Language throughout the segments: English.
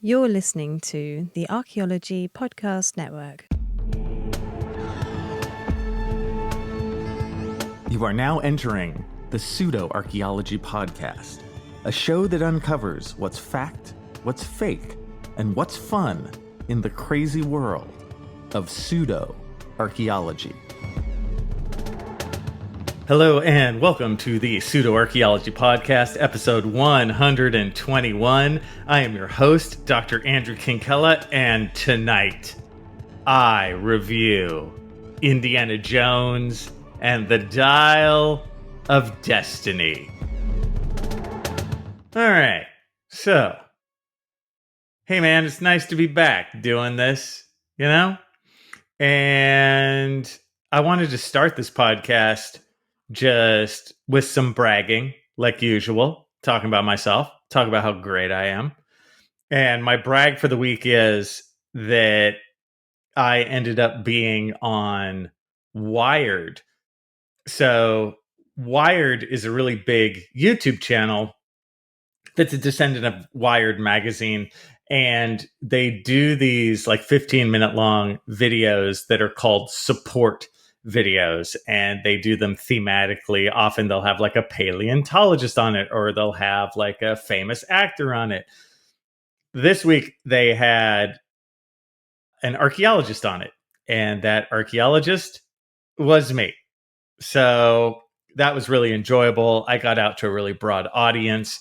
You're listening to the Archaeology Podcast Network. You are now entering the Pseudo-Archaeology Podcast, a show that uncovers what's fact, what's fake, and what's fun in the crazy world of pseudo-archaeology. Hello and welcome to the Pseudo-Archaeology Podcast, episode 121. I am your host, Dr. Andrew Kinkella, and tonight I review Indiana Jones and the Dial of Destiny. Alright, so, hey man, it's nice to be back doing this, you know? And I wanted to start this podcast just with some bragging, like usual, talking about myself, talking about how great I am. And my brag for the week is that I ended up being on Wired. So Wired is a really big YouTube channel that's a descendant of Wired magazine. And they do these like 15-minute long videos that are called support videos, and they do them thematically. Often they'll have like a paleontologist on it, or they'll have like a famous actor on it. This week they had an archaeologist on it, and that archaeologist was me. So that was really enjoyable. I got out to a really broad audience,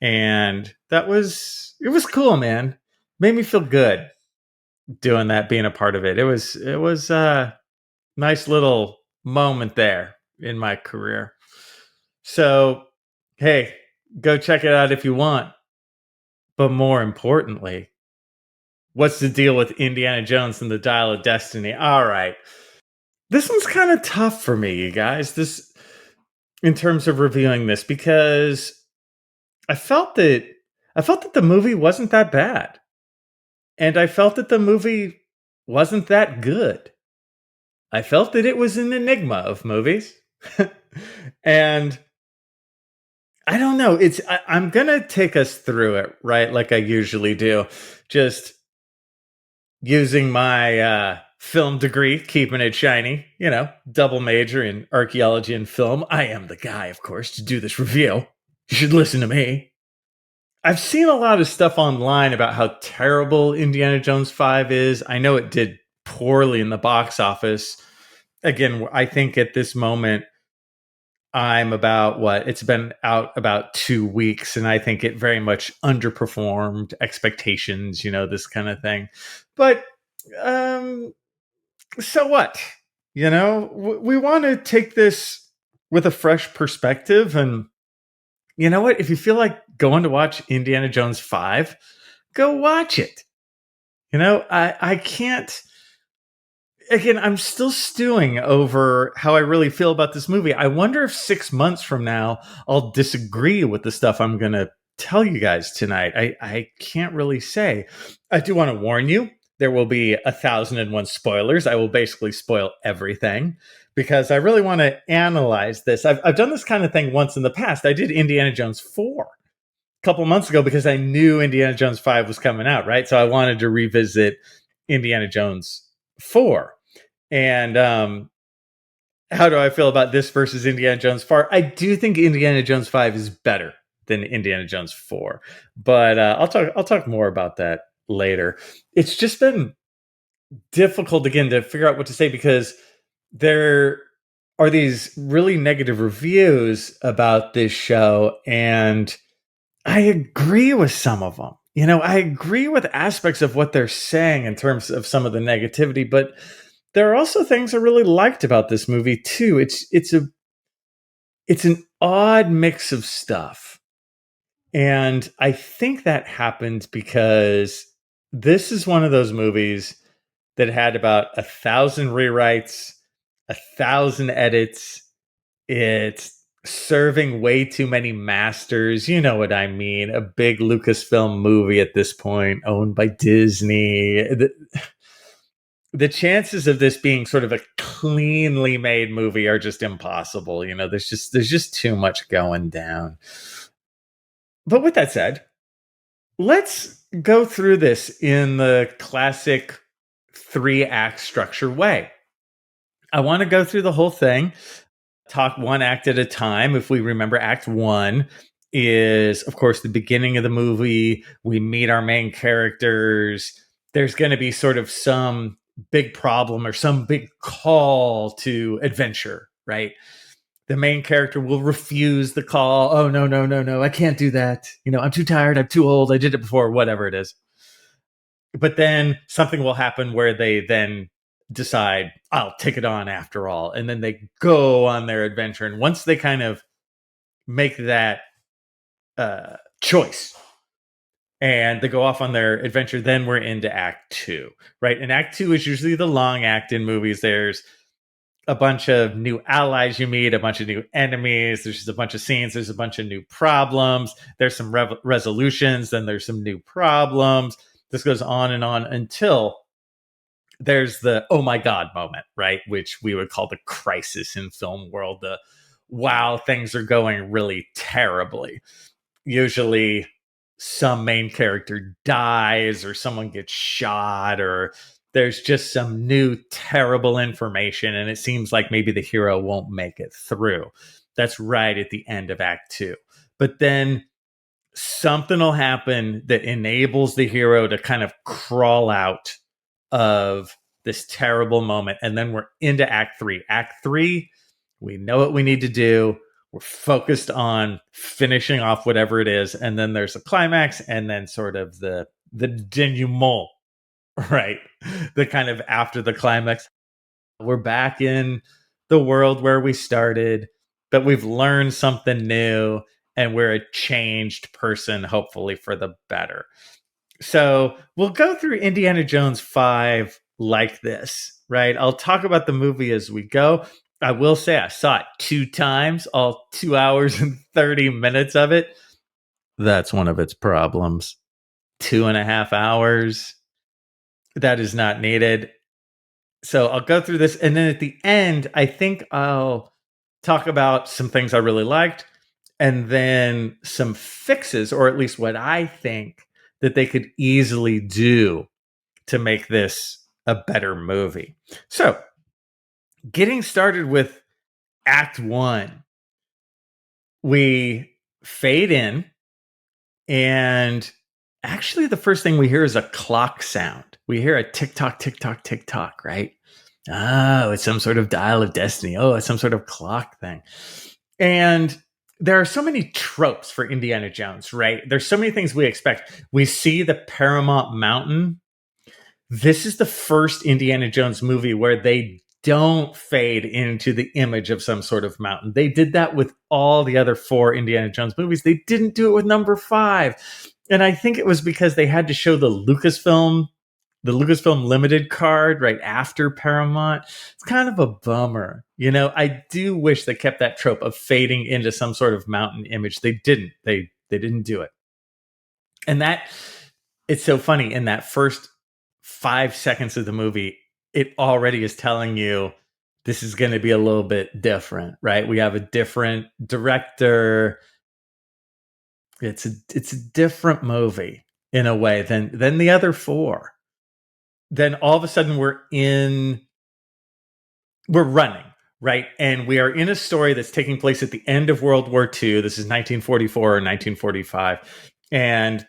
and it was cool, man. Made me feel good doing that, being a part of it. It was nice little moment there in my career. So, hey, go check it out if you want. But more importantly, what's the deal with Indiana Jones and the Dial of Destiny? All right. This one's kind of tough for me, you guys, this in terms of reviewing this, because I felt that the movie wasn't that bad. And I felt that the movie wasn't that good. I felt that it was an enigma of movies. And I don't know. I'm going to take us through it, right? Like I usually do. Just using my film degree, keeping it shiny, double major in archaeology and film. I am the guy, of course, to do this review. You should listen to me. I've seen a lot of stuff online about how terrible Indiana Jones 5 is. I know it did poorly in the box office. Again, I think at this moment, I'm about it's been out about 2 weeks, and I think it very much underperformed expectations, this kind of thing. But so what? We want to take this with a fresh perspective. And you know what? If you feel like going to watch Indiana Jones 5, go watch it. I can't. Again, I'm still stewing over how I really feel about this movie. I wonder if 6 months from now, I'll disagree with the stuff I'm going to tell you guys tonight. I can't really say. I do want to warn you, there will be 1,001 spoilers. I will basically spoil everything because I really want to analyze this. I've done this kind of thing once in the past. I did Indiana Jones 4 a couple months ago because I knew Indiana Jones 5 was coming out, right? So I wanted to revisit Indiana Jones 4. And how do I feel about this versus Indiana Jones 4? I do think Indiana Jones 5 is better than Indiana Jones 4, but I'll talk more about that later. It's just been difficult again to figure out what to say because there are these really negative reviews about this show, and I agree with some of them. I agree with aspects of what they're saying in terms of some of the negativity, but there are also things I really liked about this movie too. It's an odd mix of stuff. And I think that happened because this is one of those movies that had about 1,000 rewrites, 1,000 edits. It's serving way too many masters. You know what I mean? A big Lucasfilm movie at this point, owned by Disney. The chances of this being sort of a cleanly made movie are just impossible. There's just too much going down. But with that said, Let's go through this in the classic 3-act structure way. I want to go through the whole thing, talk one act at a time. If we remember, Act 1 is, of course, the beginning of the movie. We meet our main characters. There's going to be sort of some big problem or some big call to adventure, right? The main character will refuse the call. Oh, no, no, no, no, I can't do that. I'm too tired. I'm too old. I did it before, whatever it is. But then something will happen where they then decide, I'll take it on after all. And then they go on their adventure. And once they kind of make that choice and they go off on their adventure, then we're into Act 2, right? And Act 2 is usually the long act in movies. There's a bunch of new allies you meet, a bunch of new enemies. There's just a bunch of scenes. There's a bunch of new problems. There's some resolutions. Then there's some new problems. This goes on until there's the oh my god moment, right? Which we would call the crisis in film world. The wow, things are going really terribly. Usually some main character dies or someone gets shot or there's just some new terrible information and it seems like maybe the hero won't make it through. That's right at the end of Act 2. But then something will happen that enables the hero to kind of crawl out of this terrible moment. And then we're into Act 3. Act 3, we know what we need to do. We're focused on finishing off whatever it is. And then there's a climax and then sort of the denouement, right? The kind of after the climax. We're back in the world where we started, but we've learned something new and we're a changed person, hopefully for the better. So we'll go through Indiana Jones 5 like this, right? I'll talk about the movie as we go. I will say I saw it 2 times, all 2 hours and 30 minutes of it. That's one of its problems. 2.5 hours. That is not needed. So I'll go through this. And then at the end, I think I'll talk about some things I really liked and then some fixes, or at least what I think that they could easily do to make this a better movie. So, getting started with Act 1, we fade in, and actually, the first thing we hear is a clock sound. We hear a tick tock, tick tock, tick tock, right? Oh, it's some sort of dial of destiny. Oh, it's some sort of clock thing. And there are so many tropes for Indiana Jones, right? There's so many things we expect. We see the Paramount Mountain. This is the first Indiana Jones movie where they don't fade into the image of some sort of mountain. They did that with all the other 4 Indiana Jones movies. They didn't do it with number 5. And I think it was because they had to show the Lucasfilm Limited card right after Paramount. It's kind of a bummer. I do wish they kept that trope of fading into some sort of mountain image. They didn't. They didn't do it. And it's so funny. In that first 5 seconds of the movie, it already is telling you this is going to be a little bit different, right? We have a different director. It's a different movie in a way than the other 4. Then all of a sudden we're running, right? And we are in a story that's taking place at the end of World War II. This is 1944 or 1945. And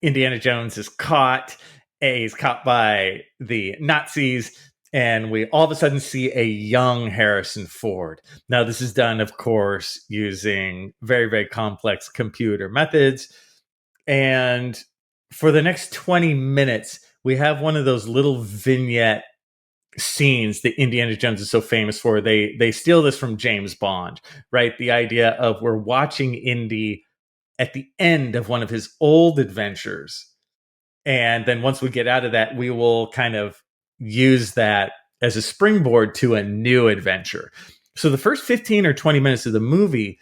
Indiana Jones is caught. He's caught by the Nazis. And we all of a sudden see a young Harrison Ford. Now, this is done, of course, using very, very complex computer methods. And for the next 20 minutes, we have one of those little vignette scenes that Indiana Jones is so famous for. They steal this from James Bond, right? The idea of we're watching Indy at the end of one of his old adventures. And then once we get out of that, we will kind of use that as a springboard to a new adventure. So the first 15 or 20 minutes of the movie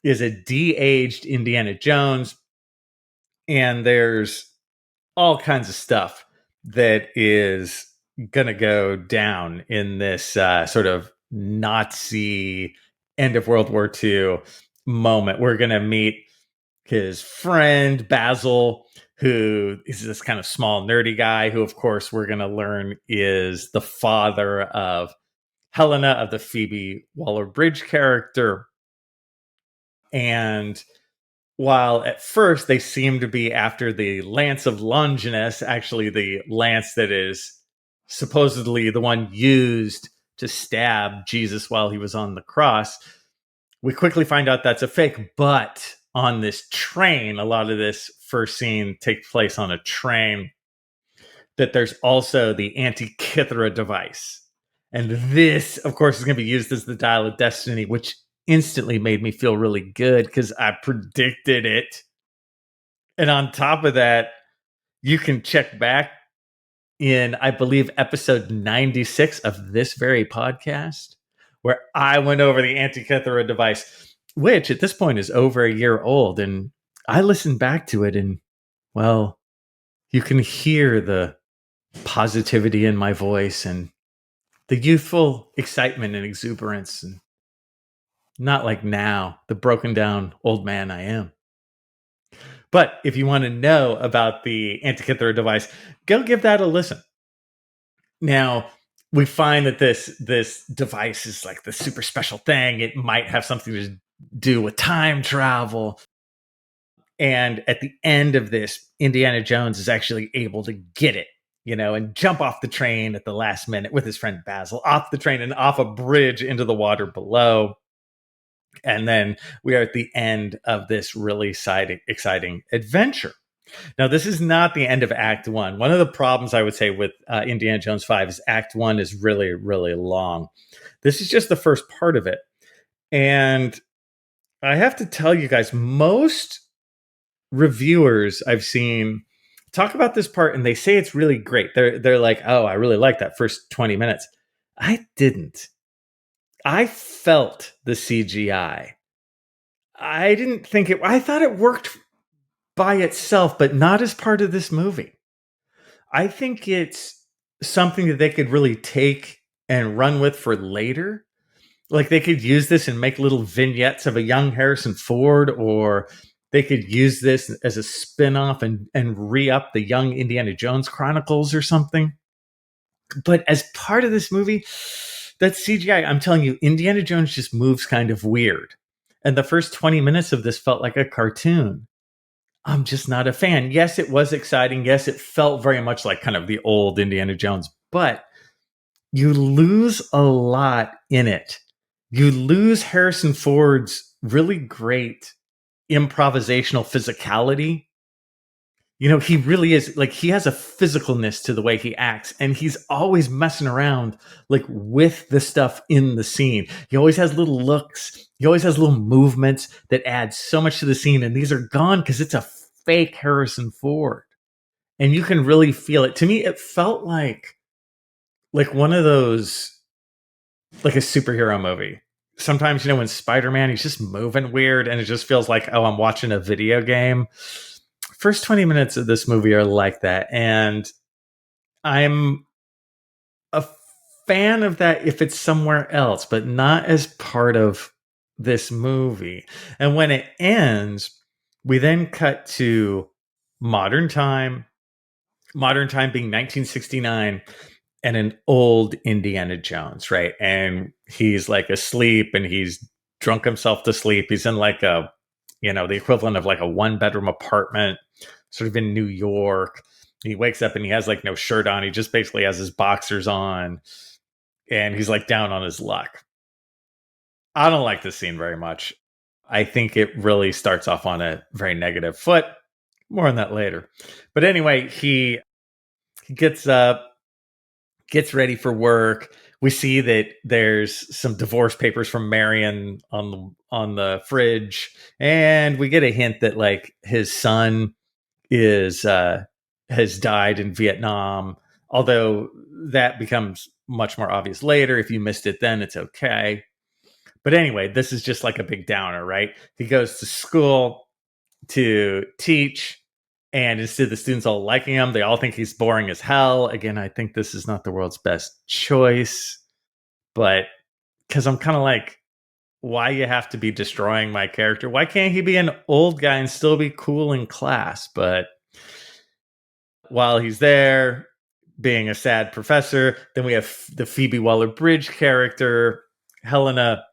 is a de-aged Indiana Jones. And there's all kinds of stuff that is going to go down in this sort of Nazi end of World War II moment. We're going to meet his friend Basil, who is this kind of small, nerdy guy who, of course, we're going to learn is the father of Helena, of the Phoebe Waller-Bridge character. And while at first they seem to be after the lance of Longinus, actually the lance that is supposedly the one used to stab Jesus while he was on the cross, we quickly find out that's a fake. But on this train, a lot of this first scene takes place on a train, that there's also the Antikythera device. And this, of course, is going to be used as the dial of destiny, which instantly made me feel really good because I predicted it. And on top of that, you can check back in, I believe, episode 96 of this very podcast, where I went over the Antikythera device, which at this point is over a year old. And I listened back to it, and, well, you can hear the positivity in my voice and the youthful excitement and exuberance, and not like now, the broken down old man I am. But if you want to know about the Antikythera device, go give that a listen. Now, we find that this device is like the super special thing. It might have something to do with time travel. And at the end of this, Indiana Jones is actually able to get it, and jump off the train at the last minute with his friend Basil, off the train and off a bridge into the water below. And then we are at the end of this really exciting adventure. Now, this is not the end of Act 1. One of the problems I would say with Indiana Jones 5 is Act 1 is really, really long. This is just the first part of it. And I have to tell you guys, most reviewers I've seen talk about this part and they say it's really great. They're like, oh, I really like that first 20 minutes. I didn't. I felt the CGI. I didn't think it, I thought it worked by itself, but not as part of this movie. I think it's something that they could really take and run with for later. Like they could use this and make little vignettes of a young Harrison Ford, or they could use this as a spin-off and re-up the young Indiana Jones Chronicles or something. But as part of this movie, that CGI, I'm telling you, Indiana Jones just moves kind of weird. And the first 20 minutes of this felt like a cartoon. I'm just not a fan. Yes, it was exciting. Yes, it felt very much like kind of the old Indiana Jones, but you lose a lot in it. You lose Harrison Ford's really great improvisational physicality. He really is, like, he has a physicalness to the way he acts, and he's always messing around like with the stuff in the scene. He always has little looks. He always has little movements that add so much to the scene, and these are gone because it's a fake Harrison Ford. And you can really feel it. To me, it felt like one of those, like a superhero movie. Sometimes, when Spider-Man, he's just moving weird and it just feels like, oh, I'm watching a video game. First 20 minutes of this movie are like that. And I'm a fan of that if it's somewhere else, but not as part of this movie. And when it ends, we then cut to modern time being 1969, and an old Indiana Jones, right? And he's like asleep and he's drunk himself to sleep. He's in like a, the equivalent of like a 1-bedroom apartment, sort of in New York. He wakes up and he has like no shirt on. He just basically has his boxers on and he's like down on his luck. I don't like this scene very much. I think it really starts off on a very negative foot. More on that later. But anyway, he gets up, gets ready for work. We see that there's some divorce papers from Marion on the fridge, and we get a hint that like his son has died in Vietnam. Although that becomes much more obvious later. If you missed it then, it's okay. But anyway, this is just like a big downer, right? He goes to school to teach, and instead of the students all liking him, they all think he's boring as hell. Again, I think this is not the world's best choice, but because I'm kind of like, why you have to be destroying my character? Why can't he be an old guy and still be cool in class? But while he's there being a sad professor, then we have the Phoebe Waller-Bridge character, Helena,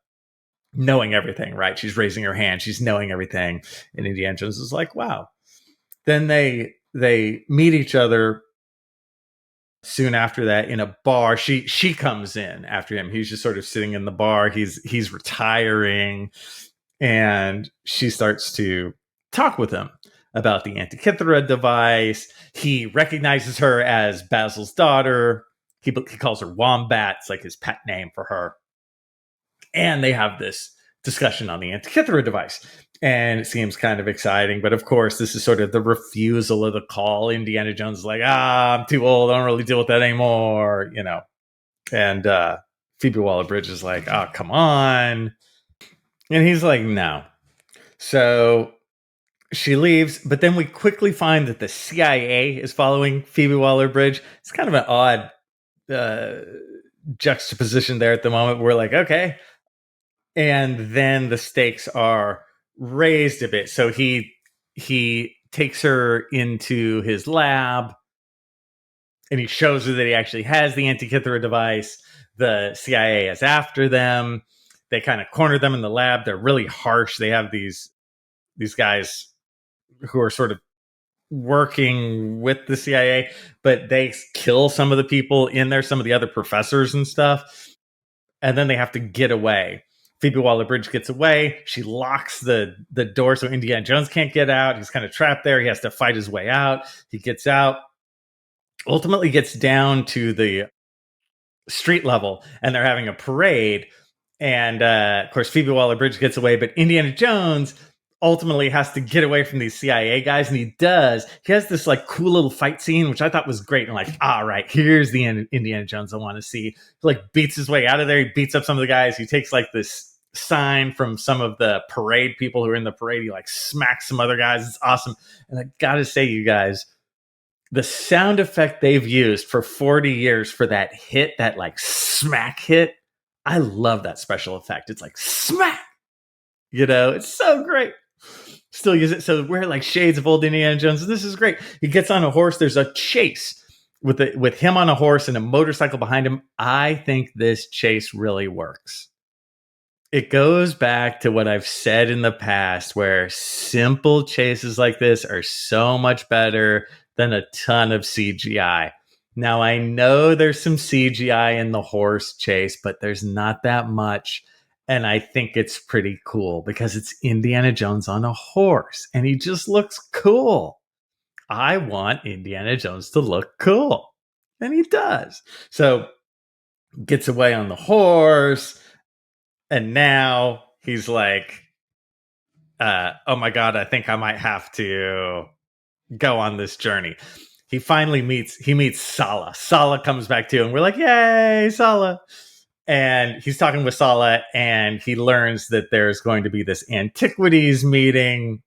knowing everything, right? She's raising her hand, she's knowing everything, and Indiana Jones is like, wow. Then they meet each other soon after that in a bar. She comes in after him. He's just sort of sitting in the bar. He's retiring, and she starts to talk with him about the Antikythera device. He recognizes her as Basil's daughter. He calls her Wombat. It's like his pet name for her. And they have this discussion on the Antikythera device. And it seems kind of exciting. But of course, this is sort of the refusal of the call. Indiana Jones is like, I'm too old. I don't really deal with that anymore, you know. And Phoebe Waller-Bridge is like, oh, come on. And he's like, no. So she leaves, but then we quickly find that the CIA is following Phoebe Waller-Bridge. It's kind of an odd juxtaposition there at the moment. We're like, okay. And then the stakes are raised a bit. So he takes her into his lab, and he shows her that he actually has the Antikythera device. The CIA is after them. They kind of corner them in the lab. They're really harsh. They have these guys who are sort of working with the CIA, but they kill some of the people in there, some of the other professors and stuff. And then they have to get away. Phoebe Waller-Bridge gets away. She locks the door so Indiana Jones can't get out. He's kind of trapped there. He has to fight his way out. He gets out, ultimately gets down to the street level, and they're having a parade. And of course, Phoebe Waller-Bridge gets away, but Indiana Jones ultimately has to get away from these CIA guys, and he does. He has this like cool little fight scene, which I thought was great. And like, all right, here's the Indiana Jones I want to see. He like beats his way out of there. He beats up some of the guys. He takes like this sign from some of the parade people who are in the parade. He like smacks some other guys. It's awesome. And I gotta say, you guys, the sound effect they've used for 40 years for that hit, that like smack hit, I love that special effect. It's like smack, you know, it's so great. Still use it. So we're like shades of old Indiana Jones. This is great. He gets on a horse. There's a chase with him on a horse and a motorcycle behind him. I think this chase really works. It goes back to what I've said in the past, where simple chases like this are so much better than a ton of CGI. Now, I know there's some CGI in the horse chase, but there's not that much. And I think it's pretty cool because it's Indiana Jones on a horse and he just looks cool. I want Indiana Jones to look cool. And he does. So gets away on the horse. And now he's like, oh my God, I think I might have to go on this journey. He finally meets Sala. Sala comes back too, and we're like, yay, Sala. And he's talking with Sala, and he learns that there's going to be this antiquities meeting,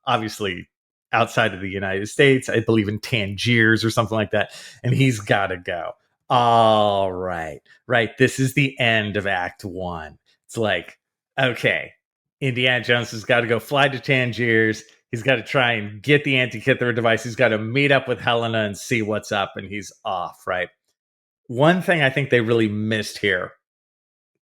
obviously outside of the United States, I believe in Tangiers or something like that, and he's got to go. All right. This is the end of Act 1. It's like, okay, Indiana Jones has got to go fly to Tangiers. He's got to try and get the Antikythera device. He's got to meet up with Helena and see what's up, and he's off, right? One thing I think they really missed here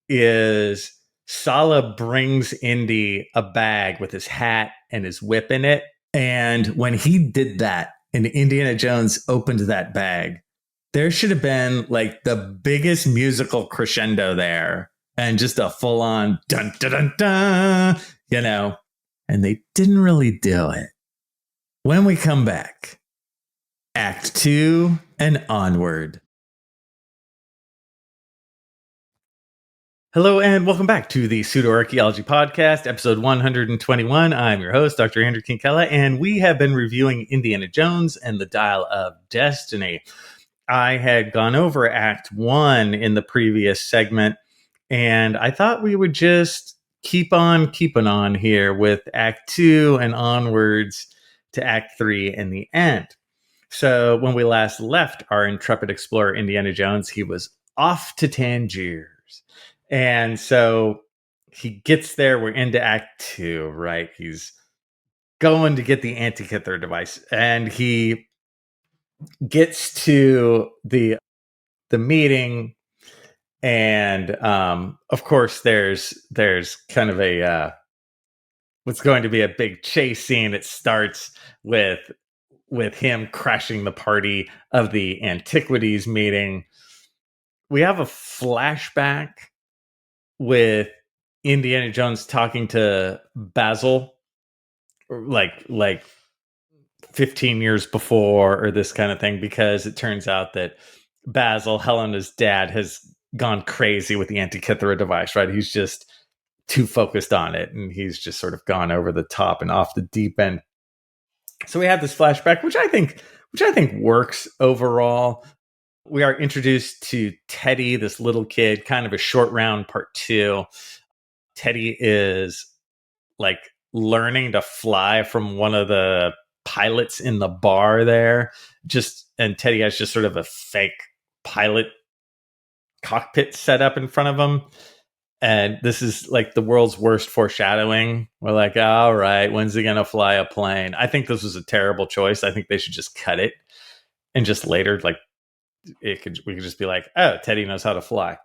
is Sala brings Indy a bag with his hat and his whip in it. And when he did that and Indiana Jones opened that bag, there should have been like the biggest musical crescendo there and just a full on dun dun dun dun, you know, and they didn't really do it. When we come back, Act 2 and onward. Hello and welcome back to the Pseudo-Archaeology Podcast, episode 121. I'm your host, Dr. Andrew Kinkella, and we have been reviewing Indiana Jones and the Dial of Destiny. I had gone over Act 1 in the previous segment, and I thought we would just keep on keeping on here with Act 2 and onwards to Act 3 and the end. So when we last left our intrepid explorer, Indiana Jones, he was off to Tangiers. And so he gets there. We're into Act 2, right? He's going to get the Antikythera device. And he gets to the meeting, and of course there's kind of a what's going to be a big chase scene. It starts with him crashing the party of the antiquities meeting. We have a flashback with Indiana Jones talking to Basil, like 15 years before, or this kind of thing, because it turns out that Basil, Helena's dad, has gone crazy with the Antikythera device, right? He's just too focused on it, and he's just sort of gone over the top and off the deep end. So we have this flashback, which I think works overall. We are introduced to Teddy, this little kid, kind of a short round part 2. Teddy is like learning to fly from one of the pilots in the bar there. And Teddy has just sort of a fake pilot cockpit set up in front of him. And this is like the world's worst foreshadowing. We're like, all right, when's he going to fly a plane? I think this was a terrible choice. I think they should just cut it. And just later, like, we could just be like, oh, Teddy knows how to fly.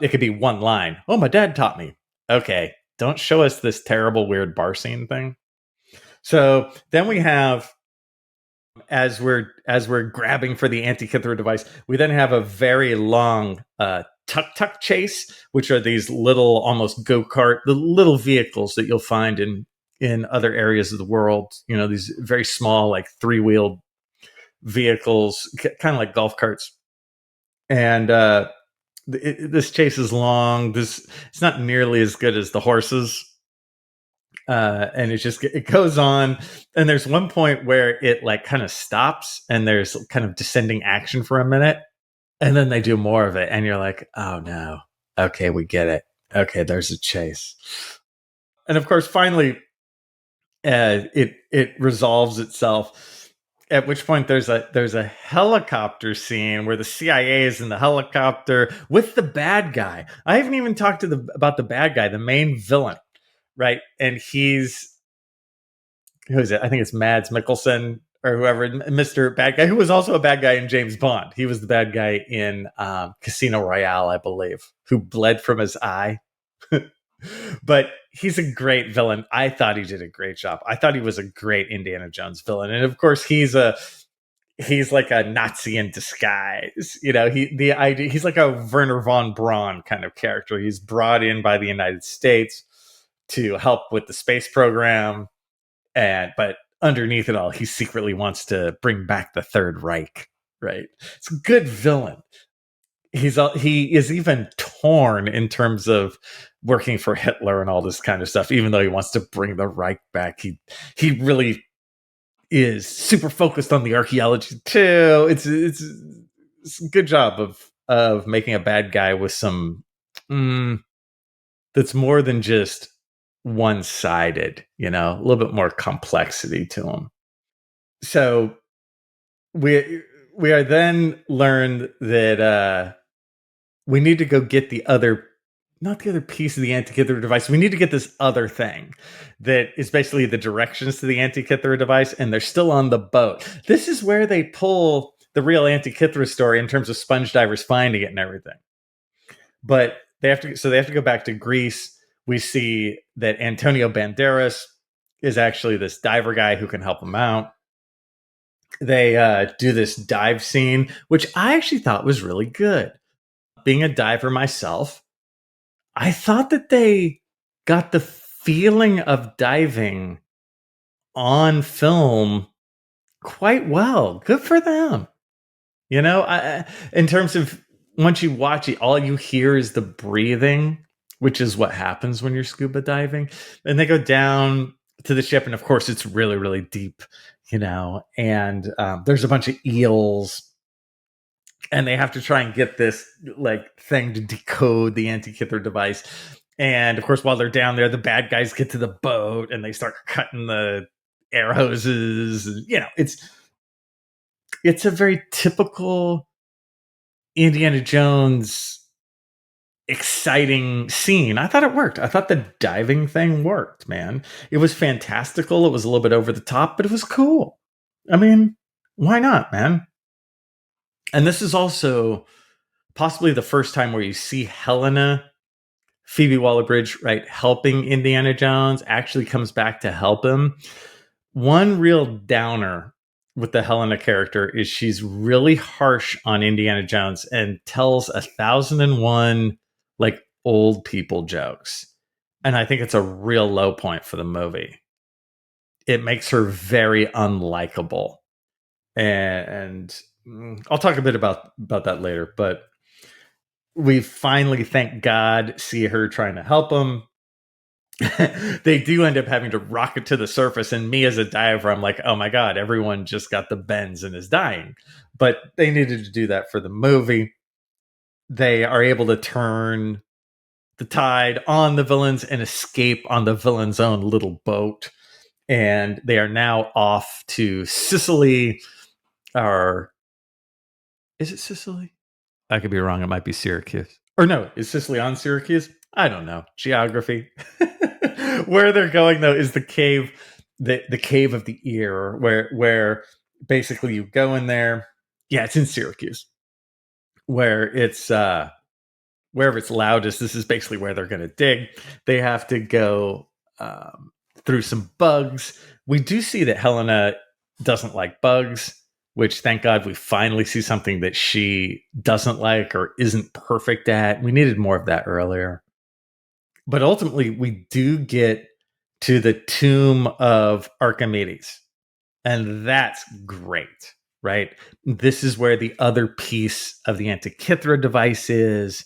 It could be one line. Oh, my dad taught me. Okay, don't show us this terrible, weird bar scene thing. So then we have, as we're grabbing for the Antikythera device, we then have a very long tuk-tuk chase, which are these little, almost go-kart, the little vehicles that you'll find in other areas of the world. You know, these very small, like 3-wheeled vehicles, kind of like golf carts. And this chase is long. It's not nearly as good as the horses. And it goes on, and there's one point where it like kind of stops, and there's kind of descending action for a minute, and then they do more of it, and you're like, oh no, okay, we get it. Okay, there's a chase, and of course, finally, it resolves itself. At which point there's a helicopter scene where the CIA is in the helicopter with the bad guy. I haven't even talked about the bad guy, the main villain. Right. And who is it? I think it's Mads Mikkelsen or whoever, Mr. Bad Guy, who was also a bad guy in James Bond. He was the bad guy in Casino Royale, I believe, who bled from his eye. But he's a great villain. I thought he did a great job. I thought he was a great Indiana Jones villain. And of course, he's like a Nazi in disguise. You know, he's like a Werner von Braun kind of character. He's brought in by the United States to help with the space program, but underneath it all, he secretly wants to bring back the Third Reich. Right? It's a good villain. He is even torn in terms of working for Hitler and all this kind of stuff. Even though he wants to bring the Reich back, he really is super focused on the archaeology too. It's a good job of making a bad guy with some that's more than just one-sided, you know, a little bit more complexity to him. So we are then learned that we need to go get not the other piece of the Antikythera device. We need to get this other thing that is basically the directions to the Antikythera device, and they're still on the boat. This is where they pull the real Antikythera story in terms of sponge divers finding it and everything. But they have to go back to Greece. We see that Antonio Banderas is actually this diver guy who can help them out. They do this dive scene, which I actually thought was really good. Being a diver myself, I thought that they got the feeling of diving on film quite well. Good for them. You know, in terms of once you watch it, all you hear is the breathing, which is what happens when you're scuba diving. And they go down to the ship, and of course, it's really, really deep, you know, and there's a bunch of eels, and they have to try and get this like thing to decode the Antikythera device. And of course, while they're down there, the bad guys get to the boat and they start cutting the air hoses. You know, it's a very typical Indiana Jones exciting scene. I thought it worked. I thought the diving thing worked, man. It was fantastical. It was a little bit over the top, but it was cool. I mean, Why not, man? And this is also possibly the first time where you see Helena, Phoebe Waller-Bridge, right, helping Indiana Jones, actually comes back to help him. One real downer with the Helena character is she's really harsh on Indiana Jones and tells 1,001 like old people jokes. And I think it's a real low point for the movie. It makes her very unlikable. And I'll talk a bit about that later, but we finally, thank God, see her trying to help him. They do end up having to rocket to the surface, and me as a diver, I'm like, oh my God, everyone just got the bends and is dying. But they needed to do that for the movie. They are able to turn the tide on the villains and escape on the villain's own little boat. And they are now off to Sicily, or is it Sicily? I could be wrong. It might be Syracuse. Or no, is Sicily on Syracuse? I don't know. Geography. Where they're going though is the cave, the cave of the ear, where basically you go in there. Yeah, it's in Syracuse. Where it's wherever it's loudest, this is basically where they're gonna dig. They have to go through some bugs. We do see that Helena doesn't like bugs, which thank God we finally see something that she doesn't like or isn't perfect at. We needed more of that earlier. But ultimately, we do get to the tomb of Archimedes. And that's great, right? This is where the other piece of the Antikythera device is.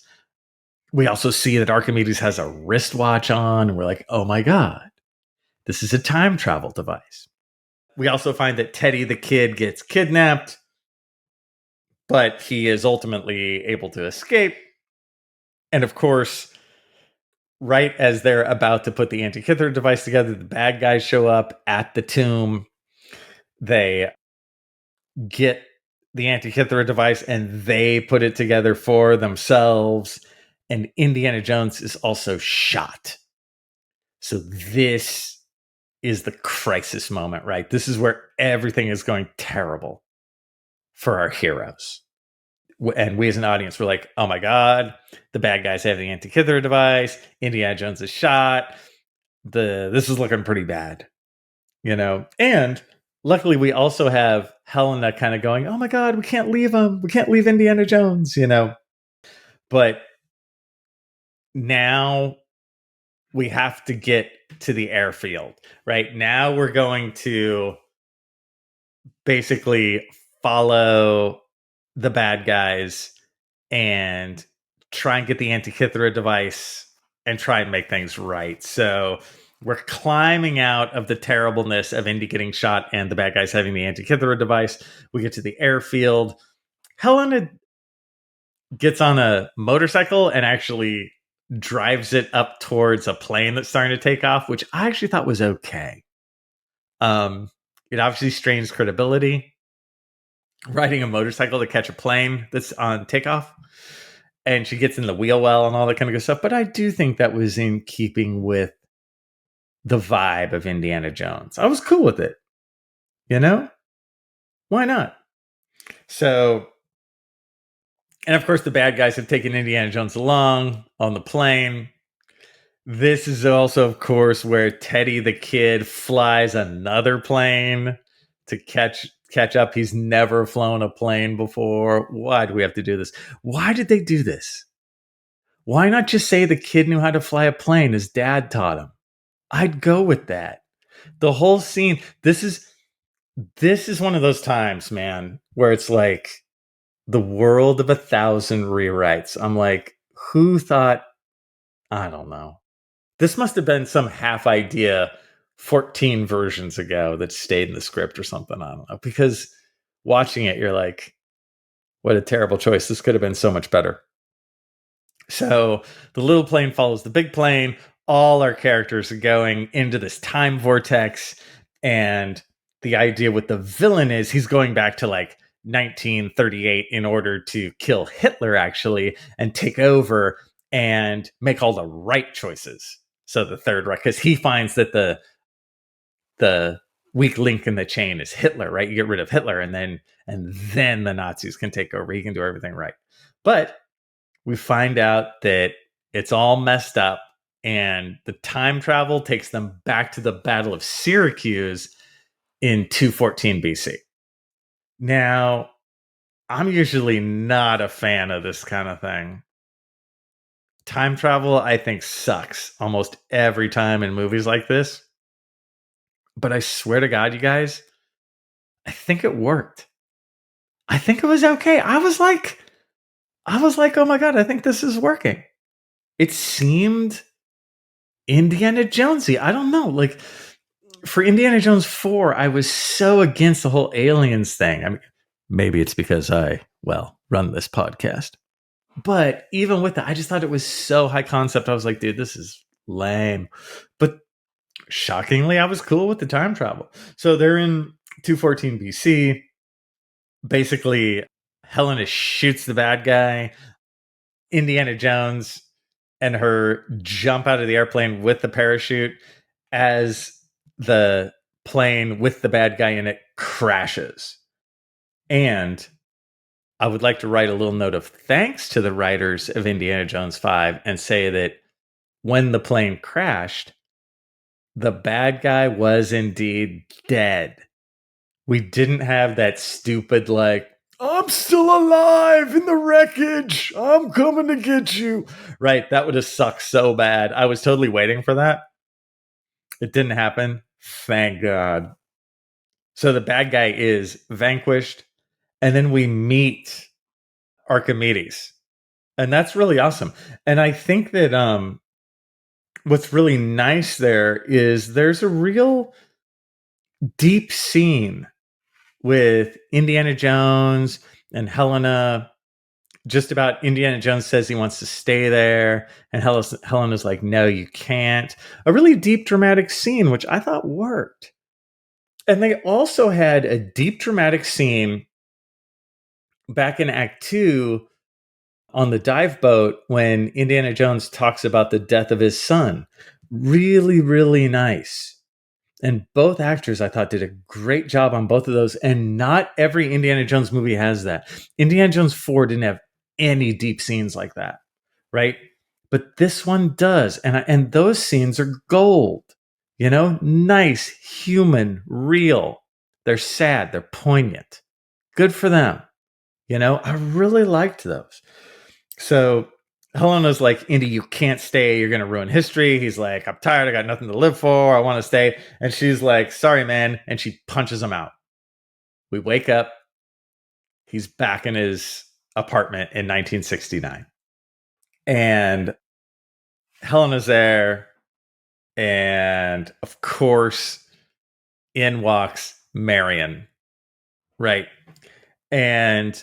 We also see that Archimedes has a wristwatch on, and we're like, oh my God, this is a time travel device. We also find that Teddy the kid gets kidnapped, but he is ultimately able to escape. And of course, right as they're about to put the Antikythera device together, the bad guys show up at the tomb. They get the Antikythera device and they put it together for themselves. And Indiana Jones is also shot. So this is the crisis moment, right? This is where everything is going terrible for our heroes. And we as an audience were like, oh my God, the bad guys have the Antikythera device. Indiana Jones is shot. This is looking pretty bad, you know? And luckily we also have Helena kind of going, oh my God, we can't leave him. We can't leave Indiana Jones, you know? But now we have to get to the airfield, right? Now we're going to basically follow the bad guys and try and get the Antikythera device and try and make things right. So we're climbing out of the terribleness of Indy getting shot and the bad guys having the Antikythera device. We get to the airfield. Helena gets on a motorcycle and actually drives it up towards a plane that's starting to take off, which I actually thought was okay. It obviously strains credibility. Riding a motorcycle to catch a plane that's on takeoff, and she gets in the wheel well and all that kind of good stuff. But I do think that was in keeping with the vibe of Indiana Jones. I was cool with it. You know? Why not? So, and of course, the bad guys have taken Indiana Jones along on the plane. This is also, of course, where Teddy the kid flies another plane to catch up. He's never flown a plane before. Why do we have to do this? Why did they do this? Why not just say the kid knew how to fly a plane? His dad taught him. I'd go with that. The whole scene. This is one of those times, man, where it's like the world of 1,000 rewrites. I'm like, who thought? I don't know. This must have been some half idea 14 versions ago that stayed in the script or something. I don't know. Because watching it, you're like, what a terrible choice. This could have been so much better. So the little plane follows the big plane. All our characters are going into this time vortex. And the idea with the villain is he's going back to like 1938 in order to kill Hitler, actually, and take over and make all the right choices. So the Third Reich, because he finds that the weak link in the chain is Hitler, right? You get rid of Hitler, and then the Nazis can take over. He can do everything right. But we find out that it's all messed up, and the time travel takes them back to the Battle of Syracuse in 214 BC. Now, I'm usually not a fan of this kind of thing. Time travel, I think, sucks almost every time in movies like this. But I swear to God, you guys, I think it worked. I think it was okay. I was like, oh my God, I think this is working. It seemed Indiana Jonesy. I don't know. Like for Indiana Jones 4, I was so against the whole aliens thing. I mean, maybe it's because I, run this podcast. But even with that, I just thought it was so high concept. I was like, dude, this is lame. But shockingly, I was cool with the time travel. So they're in 214 BC. Basically, Helena shoots the bad guy. Indiana Jones and her jump out of the airplane with the parachute as the plane with the bad guy in it crashes. And I would like to write a little note of thanks to the writers of Indiana Jones 5 and say that when the plane crashed, the bad guy was indeed dead. We didn't have that stupid, like, I'm still alive in the wreckage. I'm coming to get you. Right. That would have sucked so bad. I was totally waiting for that. It didn't happen. Thank God. So the bad guy is vanquished. And then we meet Archimedes. And that's really awesome. And I think that what's really nice there is there's a real deep scene with Indiana Jones and Helena. Just about Indiana Jones says he wants to stay there, and Helena's like, no, you can't. A really deep, dramatic scene, which I thought worked. And they also had a deep, dramatic scene back in Act 2 on the dive boat when Indiana Jones talks about the death of his son. Really, really nice. And both actors, I thought, did a great job on both of those. And not every Indiana Jones movie has that. Indiana Jones 4 didn't have any deep scenes like that, right? But this one does. And those scenes are gold, nice, human, real. They're sad, they're poignant. Good for them. I really liked those. So Helena's like, Indy, you can't stay. You're going to ruin history. He's like, I'm tired. I got nothing to live for. I want to stay. And she's like, sorry, man. And she punches him out. We wake up. He's back in his apartment in 1969. And Helena's there. And of course, in walks Marion. Right. And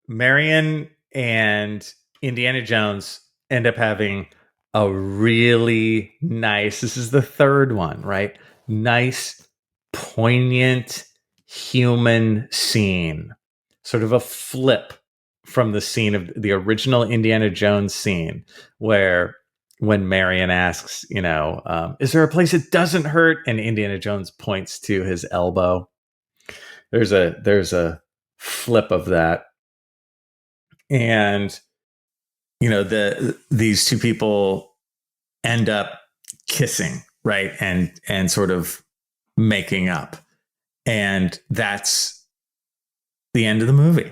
Marion and Indiana Jones end up having a really nice, this is the third one, right? Nice, poignant, human scene. Sort of a flip from the scene of the original Indiana Jones scene where when Marion asks, is there a place it doesn't hurt? And Indiana Jones points to his elbow. There's a flip of that. And these two people end up kissing, right? And sort of making up. And that's the end of the movie.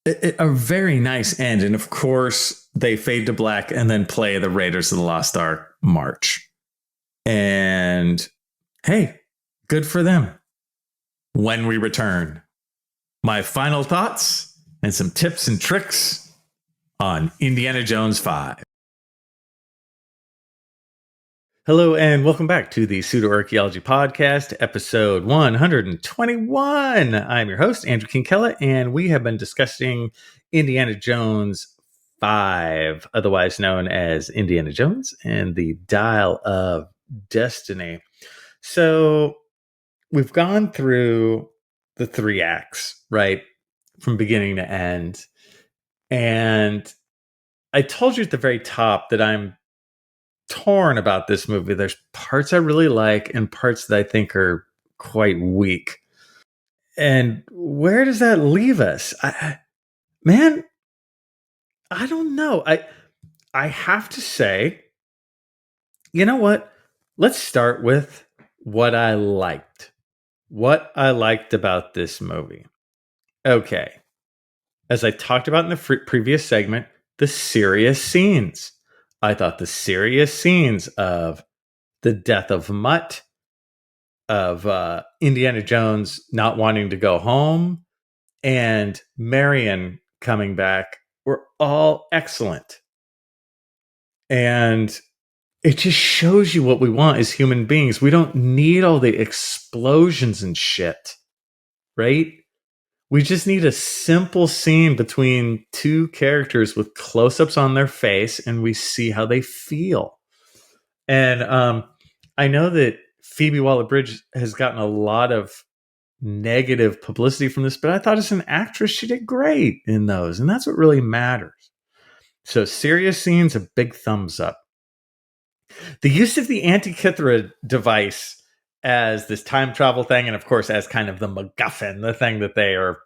A very nice end. And of course, they fade to black and then play the Raiders of the Lost Ark march. And hey, good for them. When we return, my final thoughts and some tips and tricks on Indiana Jones 5. Hello and welcome back to the Pseudo-Archaeology Podcast, episode 121. I'm your host, Andrew Kinkella, and we have been discussing Indiana Jones 5, otherwise known as Indiana Jones and the Dial of Destiny. So we've gone through the 3 acts, right? From beginning to end. And I told you at the very top that I'm torn about this movie. There's parts I really like and parts that I think are quite weak. And where does that leave us? Man, I don't know. I have to say, you know what? Let's start with what I liked. What I liked about this movie. Okay. As I talked about in the previous segment, the serious scenes. I thought the serious scenes of the death of Mutt, of Indiana Jones not wanting to go home, and Marion coming back were all excellent. And it just shows you what we want as human beings. We don't need all the explosions and shit, right? We just need a simple scene between two characters with close-ups on their face, and we see how they feel. And I know that Phoebe Waller-Bridge has gotten a lot of negative publicity from this, but I thought as an actress, she did great in those, and that's what really matters. So serious scenes, a big thumbs up. The use of the Antikythera device as this time travel thing, and of course as kind of the MacGuffin, the thing that they are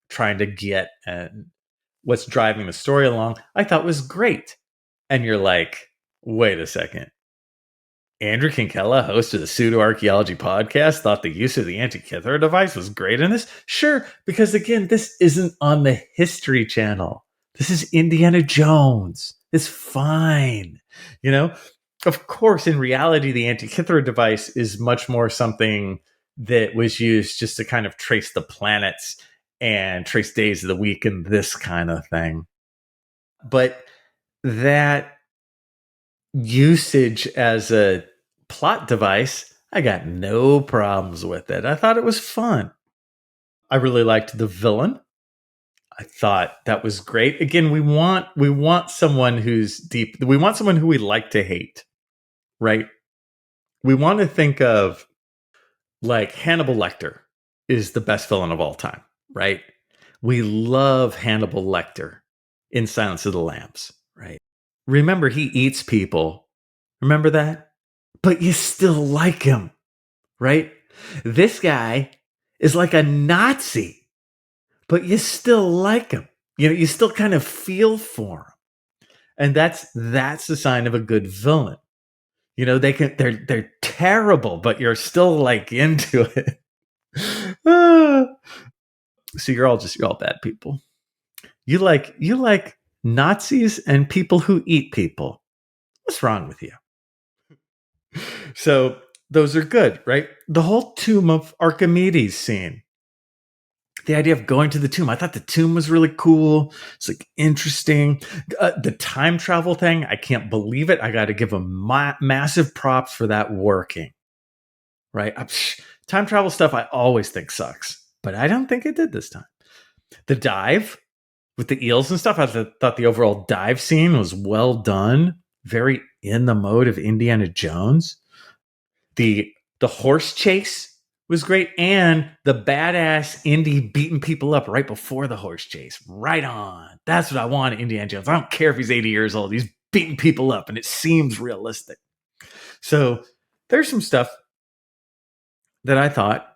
trying to get and what's driving the story along, I thought was great. And you're like, wait a second. Andrew Kinkella, host of the Pseudo-Archaeology podcast, thought the use of the Antikythera device was great in this? Sure, because again, this isn't on the History Channel. This is Indiana Jones. It's fine. You know, of course, in reality, the Antikythera device is much more something that was used just to kind of trace the planets and trace days of the week and this kind of thing. But that usage as a plot device, I got no problems with it. I thought it was fun. I really liked the villain. I thought that was great. Again, we want someone who's deep. We want someone who we like to hate, right? We want to think of like Hannibal Lecter is the best villain of all time, right? We love Hannibal Lecter in Silence of the Lambs, right? Remember, he eats people. Remember that? But you still like him, right? This guy is like a Nazi, but you still like him. You know, you still kind of feel for him. And that's the sign of a good villain. You know, they're terrible, but you're still like into it. So you're all bad people. You like Nazis and people who eat people. What's wrong with you? So those are good, right? The whole Tomb of Archimedes scene. The idea of going to the tomb. I thought the tomb was really cool. It's like interesting. The time travel thing, I can't believe it. I got to give them massive props for that working. Right? Time travel stuff I always think sucks, but I don't think it did this time. The dive with the eels and stuff, I thought the overall dive scene was well done. Very in the mode of Indiana Jones. The horse chase was great, and the badass Indy beating people up right before the horse chase. Right on. That's what I want in Indiana Jones. I don't care if he's 80 years old. He's beating people up, and it seems realistic. So there's some stuff that I thought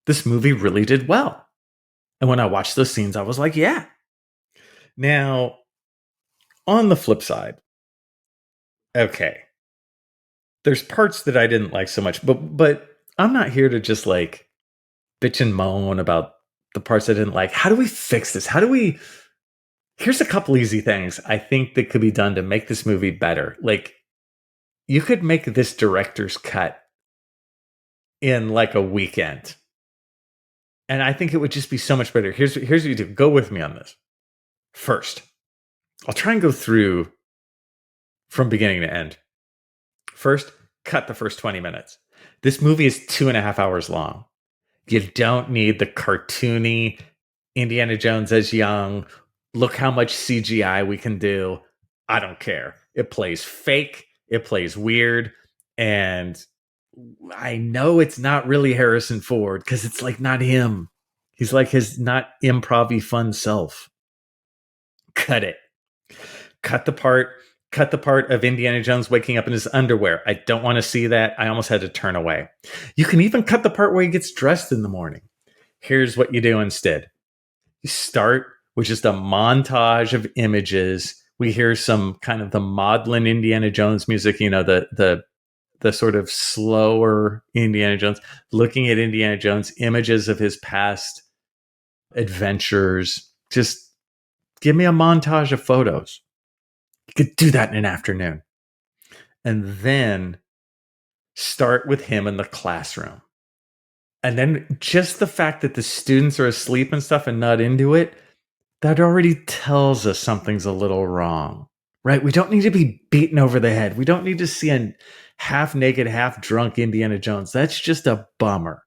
this movie really did well. And when I watched those scenes, I was like, yeah. Now, on the flip side, okay, there's parts that I didn't like so much, but I'm not here to just like bitch and moan about the parts I didn't like. How do we fix this? Here's a couple easy things I think that could be done to make this movie better. Like, you could make this director's cut in like a weekend. And I think it would just be so much better. Here's what you do. Go with me on this. First, I'll try and go through from beginning to end. First, cut the first 20 minutes. This movie is 2.5 hours long. You don't need the cartoony Indiana Jones as young. Look how much CGI we can do. I don't care. It plays fake. It plays weird. And I know it's not really Harrison Ford because it's like not him. He's like his not improv-y fun self. Cut it. Cut the part. cut the part of Indiana Jones waking up in his underwear. I don't want to see that. I almost had to turn away. You can even cut the part where he gets dressed in the morning. Here's what you do instead. You start with just a montage of images. We hear some kind of the maudlin Indiana Jones music, the sort of slower Indiana Jones, looking at Indiana Jones, images of his past adventures. Just give me a montage of photos. You could do that in an afternoon. And then start with him in the classroom. And then just the fact that the students are asleep and stuff and not into it, that already tells us something's a little wrong, right? We don't need to be beaten over the head. We don't need to see a half naked, half drunk Indiana Jones. That's just a bummer.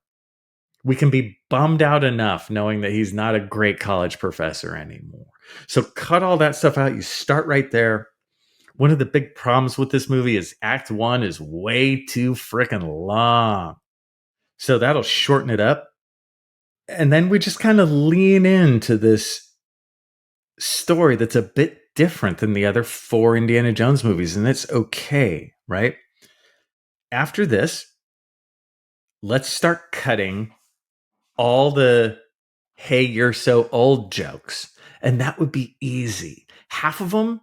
We can be bummed out enough knowing that he's not a great college professor anymore. So cut all that stuff out. You start right there. One of the big problems with this movie is Act 1 is way too freaking long. So that'll shorten it up. And then we just kind of lean into this story that's a bit different than the other 4 Indiana Jones movies, and it's okay, right? After this, let's start cutting all the "hey, you're so old" jokes, and that would be easy. Half of them,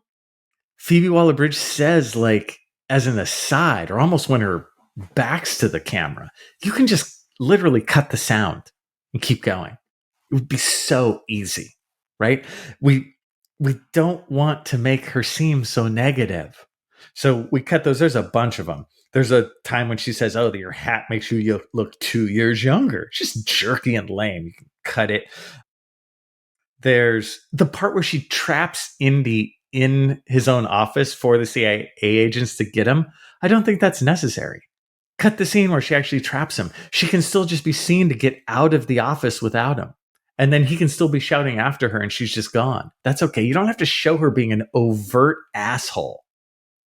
Phoebe Waller-Bridge says like as an aside, or almost when her back's to the camera. You can just literally cut the sound and keep going. It would be so easy, right? We don't want to make her seem so negative. So we cut those. There's a bunch of them. There's a time when she says, "Oh, your hat makes you look 2 years younger." It's just jerky and lame. You can cut it. There's the part where she traps Indy in his own office for the CIA agents to get him. I don't think that's necessary. Cut the scene where she actually traps him. She can still just be seen to get out of the office without him. And then he can still be shouting after her and she's just gone. That's okay. You don't have to show her being an overt asshole,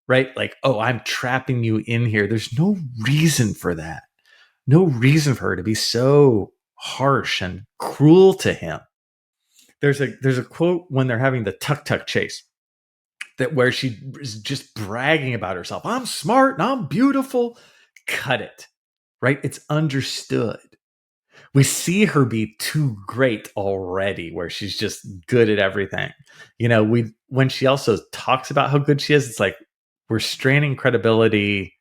right? Like, "Oh, I'm trapping you in here." There's no reason for that. No reason for her to be so harsh and cruel to him. There's a quote when they're having the tuk-tuk chase that where she is just bragging about herself. "I'm smart and I'm beautiful." Cut it, right? It's understood. We see her be too great already, where she's just good at everything. When she also talks about how good she is, it's like we're straining credibility.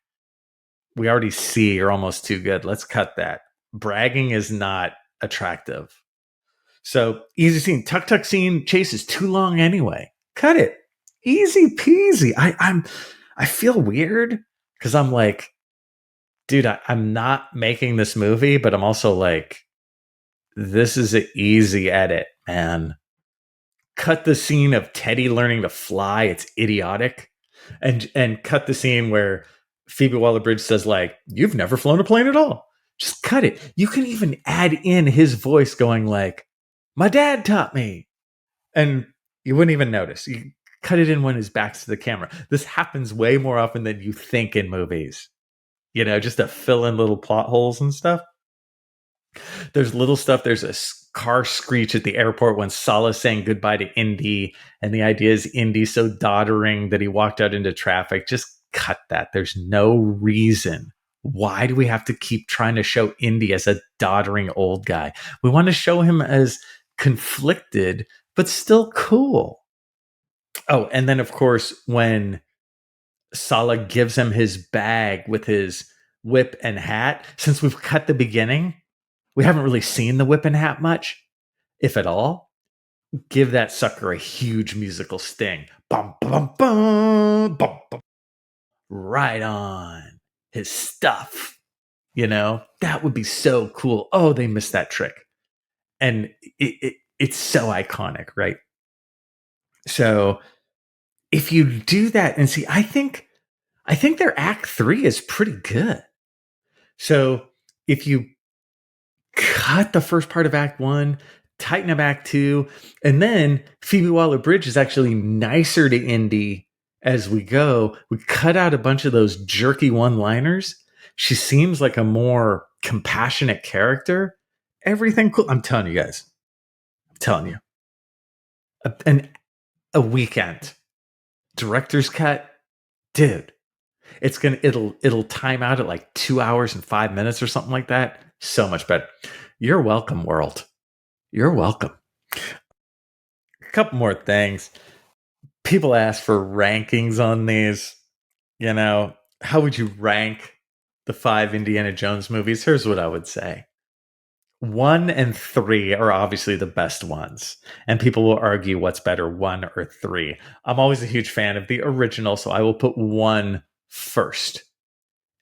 We already see you're almost too good. Let's cut that. Bragging is not attractive. So easy scene. Tuk-tuk scene chase is too long anyway. Cut it. Easy peasy. I feel weird because I'm like, dude, I'm not making this movie, but I'm also like, this is an easy edit, man. Cut the scene of Teddy learning to fly. It's idiotic. And cut the scene where Phoebe Waller-Bridge says, like, "You've never flown a plane at all." Just cut it. You can even add in his voice going like, "My dad taught me." And you wouldn't even notice. You cut it in when his back's to the camera. This happens way more often than you think in movies. Just to fill in little plot holes and stuff. There's little stuff. There's a car screech at the airport when Salah's saying goodbye to Indy. And the idea is Indy's so doddering that he walked out into traffic. Just cut that. There's no reason. Why do we have to keep trying to show Indy as a doddering old guy? We want to show him as conflicted, but still cool. Oh, and then of course, when Salah gives him his bag with his whip and hat, since we've cut the beginning, we haven't really seen the whip and hat much, if at all. Give that sucker a huge musical sting. Bum, bum, bum, bum, bum. Right on. His stuff. That would be so cool. Oh, they missed that trick. And it's so iconic, right? So if you do that and see, I think their Act 3 is pretty good. So if you cut the first part of Act 1, tighten up Act 2, and then Phoebe Waller-Bridge is actually nicer to Indy as we go. We cut out a bunch of those jerky one-liners. She seems like a more compassionate character. Everything cool. I'm telling you guys. I'm telling you. A weekend. Director's cut, dude, it'll time out at like 2 hours and 5 minutes or something like that. So much better. You're welcome, world. You're welcome. A couple more things. People ask for rankings on these. How would you rank the 5 Indiana Jones movies? Here's what I would say. 1 and 3 are obviously the best ones, and people will argue what's better, 1 or 3. I'm always a huge fan of the original, so I will put 1 first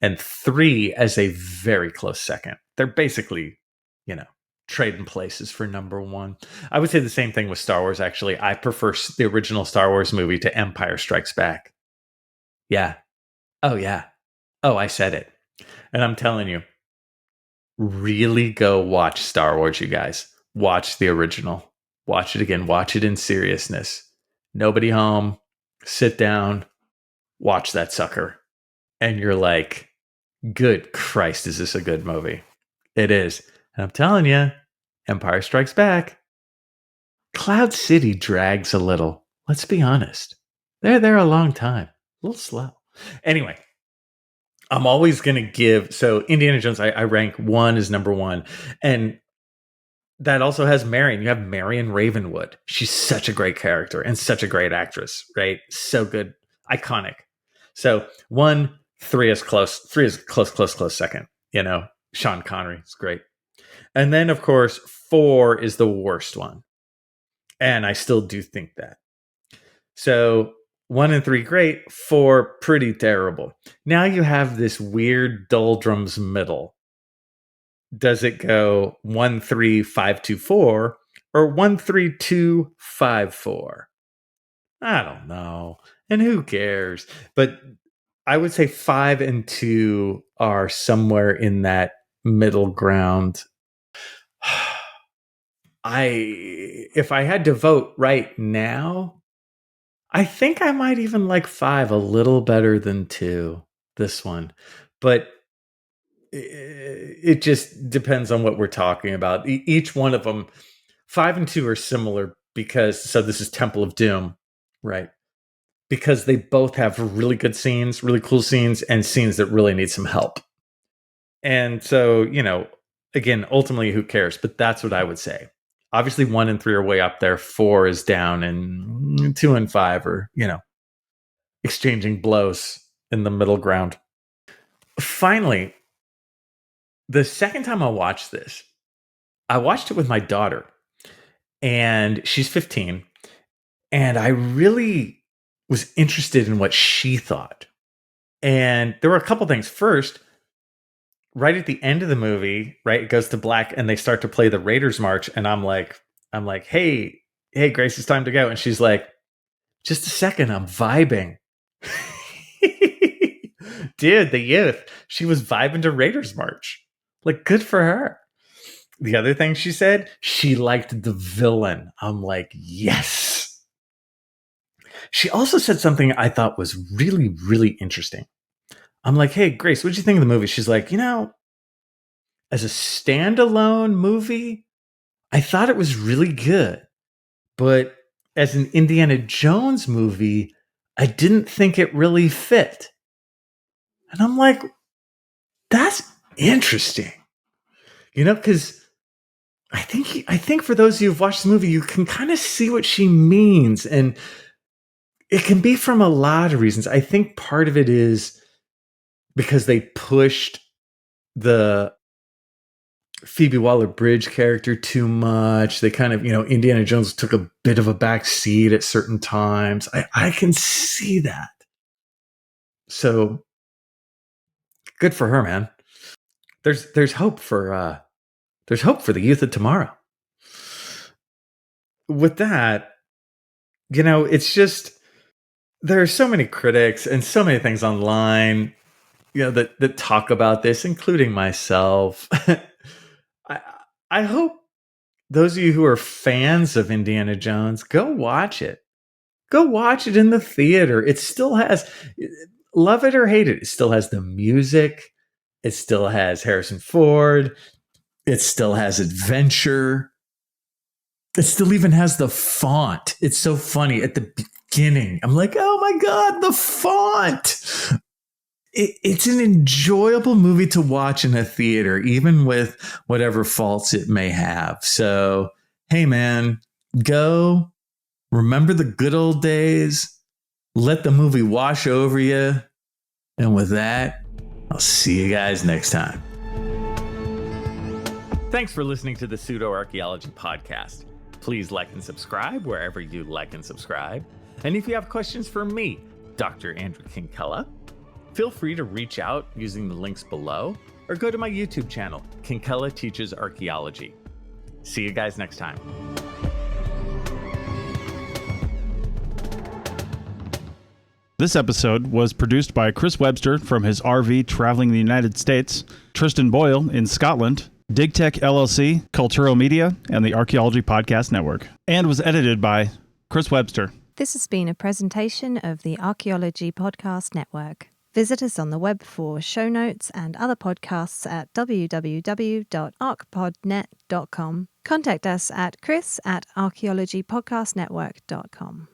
and 3 as a very close second. They're basically, trading places for number 1. I would say the same thing with Star Wars, actually. I prefer the original Star Wars movie to Empire Strikes Back. Yeah. Oh, yeah. Oh, I said it. And I'm telling you, really go watch Star Wars, you guys. Watch the original. Watch it again. Watch it in seriousness. Nobody home. Sit down. Watch that sucker. And you're like, good Christ, is this a good movie? It is. And I'm telling you, Empire Strikes Back. Cloud City drags a little. Let's be honest. They're there a long time. A little slow. Anyway, I'm always going to give. So Indiana Jones, I rank 1 as number 1. And that also has Marion. You have Marion Ravenwood. She's such a great character and such a great actress, right? So good. Iconic. So 1, 3 is close. 3 is close second. Sean Connery is great. And then, of course, 4 is the worst one. And I still do think that. So 1 and 3, great. 4, pretty terrible. Now you have this weird doldrums middle. Does it go 1, 3, 5, 2, 4 or 1, 3, 2, 5, 4? I don't know. And who cares? But I would say 5 and 2 are somewhere in that middle ground. If I had to vote right now, I think I might even like 5 a little better than 2, this one. But it just depends on what we're talking about. Each one of them, 5 and 2 are similar so this is Temple of Doom, right? Because they both have really good scenes, really cool scenes, and scenes that really need some help. And so, again, ultimately, who cares? But that's what I would say. Obviously, 1 and 3 are way up there. 4 is down, and 2 and 5 are, exchanging blows in the middle ground. Finally, the second time I watched this, I watched it with my daughter, and she's 15, and I really was interested in what she thought. And there were a couple things. First, right at the end of the movie, right, it goes to black and they start to play the Raiders March, and I'm like, hey, Grace, it's time to go. And she's like, just a second, I'm vibing. Dude, the youth. She was vibing to Raiders March. Like, good for her. The other thing she said, she liked the villain. I'm like, yes. She also said something I thought was really, really interesting. I'm like, hey, Grace, what'd you think of the movie? She's like, as a standalone movie, I thought it was really good. But as an Indiana Jones movie, I didn't think it really fit. And I'm like, that's interesting. Because I think for those of you who've watched the movie, you can kind of see what she means. And it can be from a lot of reasons. I think part of it is because they pushed the Phoebe Waller-Bridge character too much. They kind of, Indiana Jones took a bit of a back seat at certain times. I can see that. So good for her, man. There's hope for the youth of tomorrow. With that, it's just there are so many critics and so many things online, that talk about this, including myself. I hope those of you who are fans of Indiana Jones, go watch it. Go watch it in the theater. It still has, love it or hate it, it still has the music. It still has Harrison Ford. It still has adventure. It still even has the font. It's so funny. At the beginning. I'm like, oh my God, the font. It's an enjoyable movie to watch in a theater, even with whatever faults it may have. So, hey, man, go remember the good old days. Let the movie wash over you. And with that, I'll see you guys next time. Thanks for listening to the Pseudo-Archaeology Podcast. Please like and subscribe wherever you like and subscribe. And if you have questions for me, Dr. Andrew Kinkella, feel free to reach out using the links below or go to my YouTube channel, Kinkella Teaches Archaeology. See you guys next time. This episode was produced by Chris Webster from his RV traveling the United States, Tristan Boyle in Scotland, DigTech LLC, Cultural Media, and the Archaeology Podcast Network, and was edited by Chris Webster. This has been a presentation of the Archaeology Podcast Network. Visit us on the web for show notes and other podcasts at www.archpodnet.com. Contact us at chris@archaeologypodcastnetwork.com.